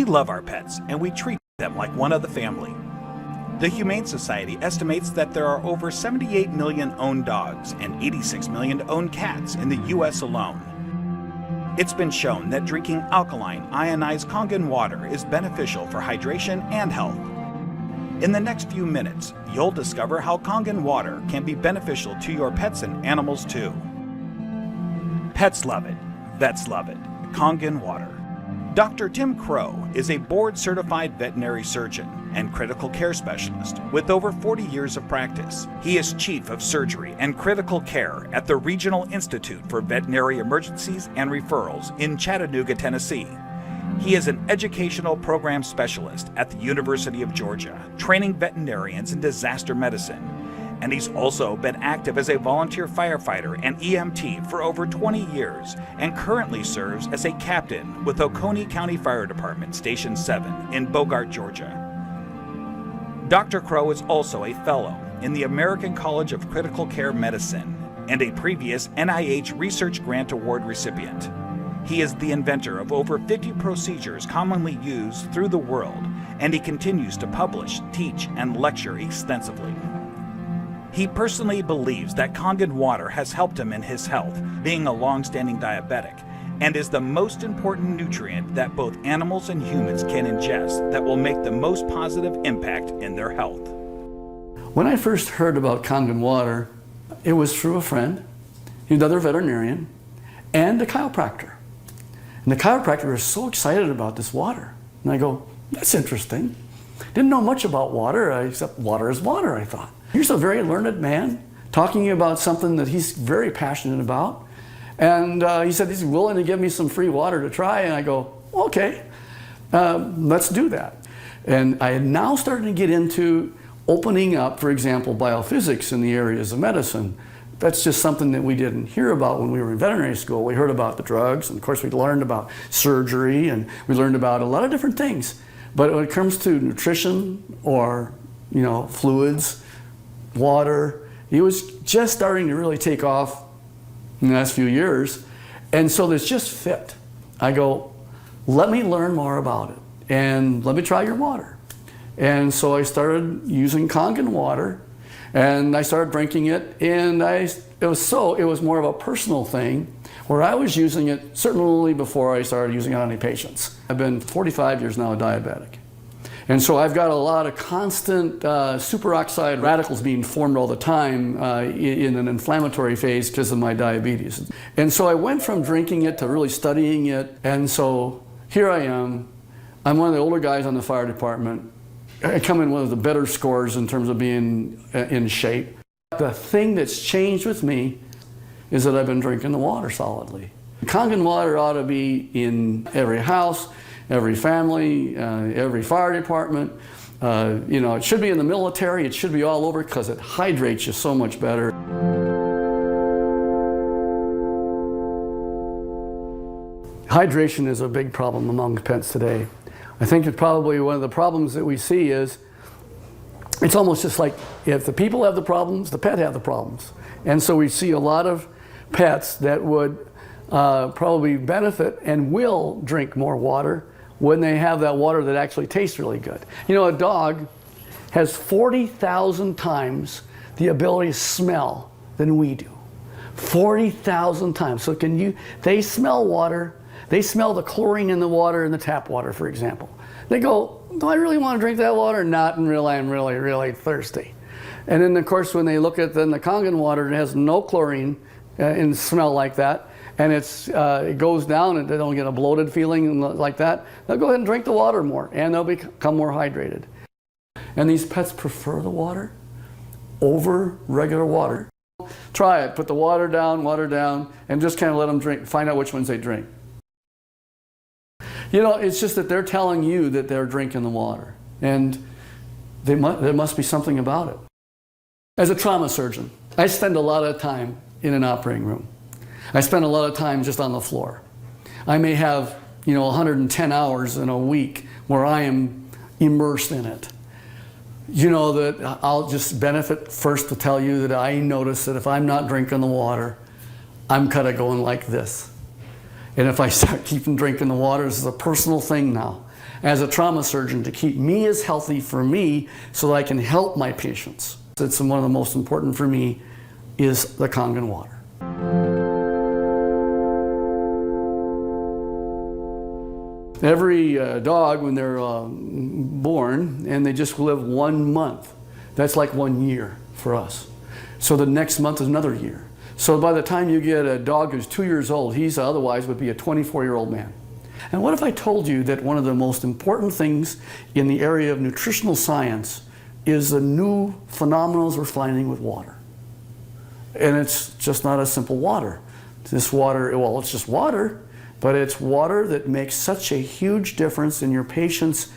We love our pets, and we treat them like one of the family. The Humane Society estimates that there are over 78 million owned dogs and 86 million owned cats in the U.S. alone. It's been shown that drinking alkaline, ionized Kangen water is beneficial for hydration and health. In the next few minutes, you'll discover how Kangen water can be beneficial to your pets and animals too. Pets love it. Vets love it. Kangen water. Dr. Tim Crow is a board-certified veterinary surgeon and critical care specialist with over 40 years of practice. He is Chief of Surgery and Critical Care at the Regional Institute for Veterinary Emergencies and Referrals in Chattanooga, Tennessee. He is an educational program specialist at the University of Georgia, training veterinarians in disaster medicine. And he's also been active as a volunteer firefighter and EMT for over 20 years and currently serves as a captain with Oconee County Fire Department Station 7 in Bogart, Georgia. Dr. Crow is also a fellow in the American College of Critical Care Medicine and a previous NIH Research Grant Award recipient. He is the inventor of over 50 procedures commonly used through the world, and he continues to publish, teach, and lecture extensively. He personally believes that Kangen water has helped him in his health, being a long-standing diabetic, and is the most important nutrient that both animals and humans can ingest that will make the most positive impact in their health. When I first heard about Kangen water, it was through a friend, another veterinarian, and a chiropractor. And the chiropractor was so excited about this water. And I go, that's interesting. Didn't know much about water, except water is water, I thought. Here's a very learned man talking about something that he's very passionate about. And he said he's willing to give me some free water to try. And I go, okay, let's do that. And I had now started to get into opening up, for example, biophysics in the areas of medicine. That's just something that we didn't hear about when we were in veterinary school. We heard about the drugs, and of course we learned about surgery, and we learned about a lot of different things. But when it comes to nutrition or, fluids, water, it was just starting to really take off in the last few years. And so this just fit. I go, let me learn more about it and let me try your water. And so I started using Kangen water and I started drinking it, and it was more of a personal thing where I was using it certainly before I started using it on any patients. I've been 45 years now diabetic. And so I've got a lot of constant superoxide radicals being formed all the time in an inflammatory phase because of my diabetes. And so I went from drinking it to really studying it. And so here I am. I'm one of the older guys on the fire department. I come in one of the better scores in terms of being in shape. The thing that's changed with me is that I've been drinking the water solidly. Kangen water ought to be in every house, every family, every fire department. It should be in the military. It should be all over because it hydrates you so much better. Hydration is a big problem among pets today. I think it's probably one of the problems that we see is it's almost just like if the people have the problems, the pet have the problems. And so we see a lot of pets that would probably benefit and will drink more water when they have that water that actually tastes really good. A dog has 40,000 times the ability to smell than we do. 40,000 times. So they smell water, they smell the chlorine in the water, in the tap water, for example. They go, do I really want to drink that water? Not until I'm really, really thirsty. And then of course when they look at the Kangen water, it has no chlorine and smell like that, and it goes down and they don't get a bloated feeling like that, they'll go ahead and drink the water more and they'll become more hydrated. And these pets prefer the water over regular water. Try it, put the water down, and just kind of let them drink, find out which ones they drink. It's just that they're telling you that they're drinking the water, and there must be something about it. As a trauma surgeon, I spend a lot of time in an operating room. I spend a lot of time just on the floor. I may have, 110 hours in a week where I am immersed in it. That I'll just benefit first to tell you that I notice that if I'm not drinking the water, I'm kind of going like this. And if I start keeping drinking the water, this is a personal thing now. as a trauma surgeon to keep me as healthy for me so that I can help my patients. It's one of the most important for me is the Kangen water. Every dog, when they're born and they just live 1 month, that's like 1 year for us. So the next month is another year. So by the time you get a dog who's 2 years old, he's otherwise would be a 24-year-old man. And what if I told you that one of the most important things in the area of nutritional science is the new phenomena we're finding with water? And it's just not a simple water. This water, well, it's just water, but it's water that makes such a huge difference in your patient's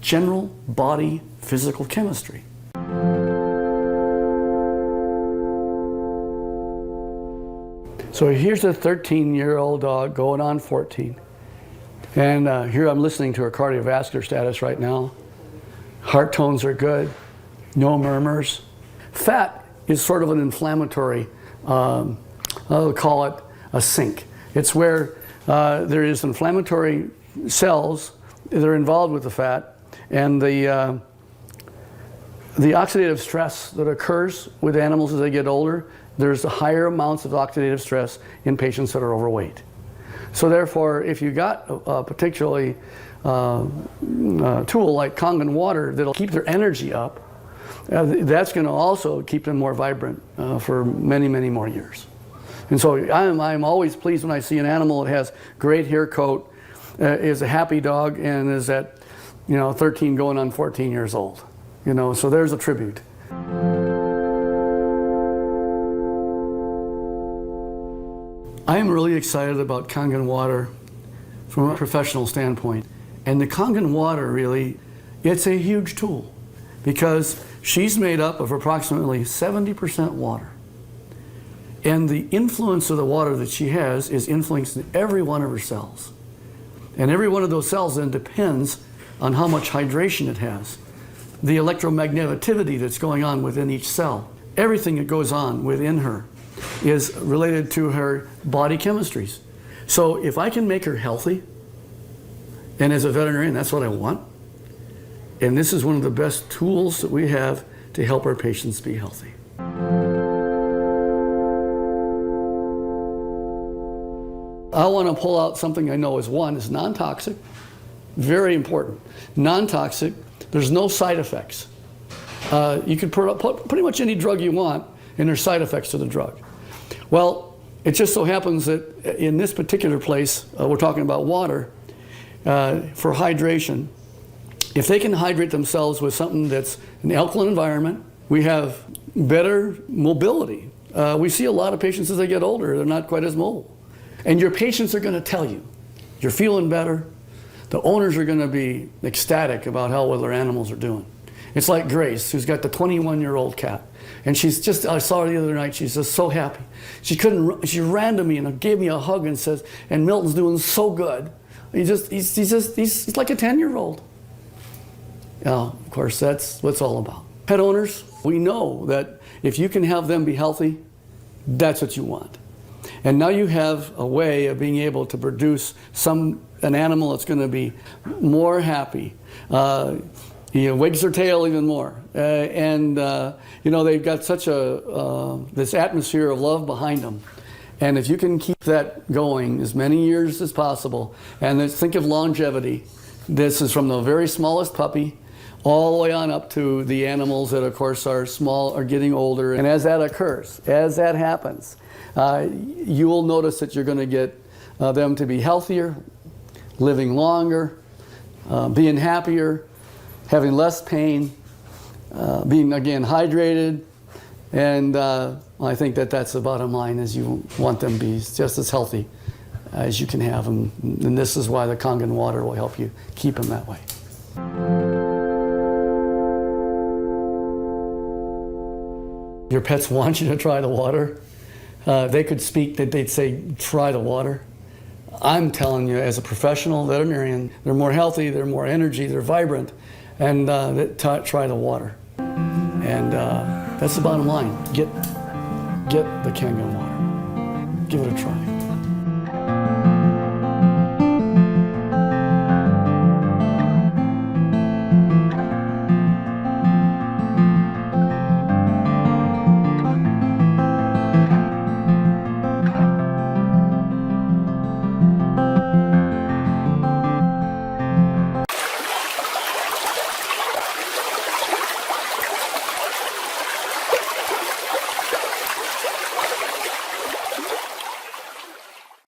general body physical chemistry. So here's a 13-year-old dog going on 14. And here I'm listening to her cardiovascular status right now. Heart tones are good, no murmurs. Fat is sort of an inflammatory, I'll call it a sink. It's where there is inflammatory cells that are involved with the fat, and the oxidative stress that occurs with animals as they get older, there's higher amounts of oxidative stress in patients that are overweight. So therefore, if you got a particularly tool like Kangen water that'll keep their energy up, that's going to also keep them more vibrant for many, many more years. And so I'm always pleased when I see an animal that has great hair coat, is a happy dog, and is at 13 going on 14 years old. So there's a tribute. I'm really excited about Kangen water from a professional standpoint. And the Kangen water really, it's a huge tool because she's made up of approximately 70% water. And the influence of the water that she has is influencing every one of her cells. And every one of those cells then depends on how much hydration it has. The electromagneticity that's going on within each cell. Everything that goes on within her is related to her body chemistries. So if I can make her healthy, and as a veterinarian, that's what I want, and this is one of the best tools that we have to help our patients be healthy. I want to pull out something I know is non-toxic, very important. Non-toxic, there's no side effects. You can put pretty much any drug you want, and there's side effects to the drug. Well, it just so happens that in this particular place, we're talking about water, for hydration. If they can hydrate themselves with something that's an alkaline environment, we have better mobility. We see a lot of patients as they get older, they're not quite as mobile. And your patients are going to tell you, you're feeling better. The owners are going to be ecstatic about how well their animals are doing. It's like Grace, who's got the 21-year-old cat. And she's just, I saw her the other night, she's just so happy. She ran to me and gave me a hug and says, and Milton's doing so good. He's like a 10-year-old. Of course, that's what it's all about. Pet owners, we know that if you can have them be healthy, that's what you want. And now you have a way of being able to produce an animal that's going to be more happy. He wags their tail even more. They've got such this atmosphere of love behind them. And if you can keep that going as many years as possible, and think of longevity, this is from the very smallest puppy all the way on up to the animals that, of course, are small, are getting older. And as that occurs, as that happens, you will notice that you're going to get them to be healthier, living longer, being happier, having less pain, being, again, hydrated. And I think that's the bottom line, is you want them to be just as healthy as you can have them. And this is why the Kangen water will help you keep them that way. Your pets want you to try the water. They could speak, they'd say, try the water. I'm telling you, as a professional veterinarian, they're more healthy, they're more energy, they're vibrant, and try the water. And that's the bottom line. Get the Kangen water. Give it a try.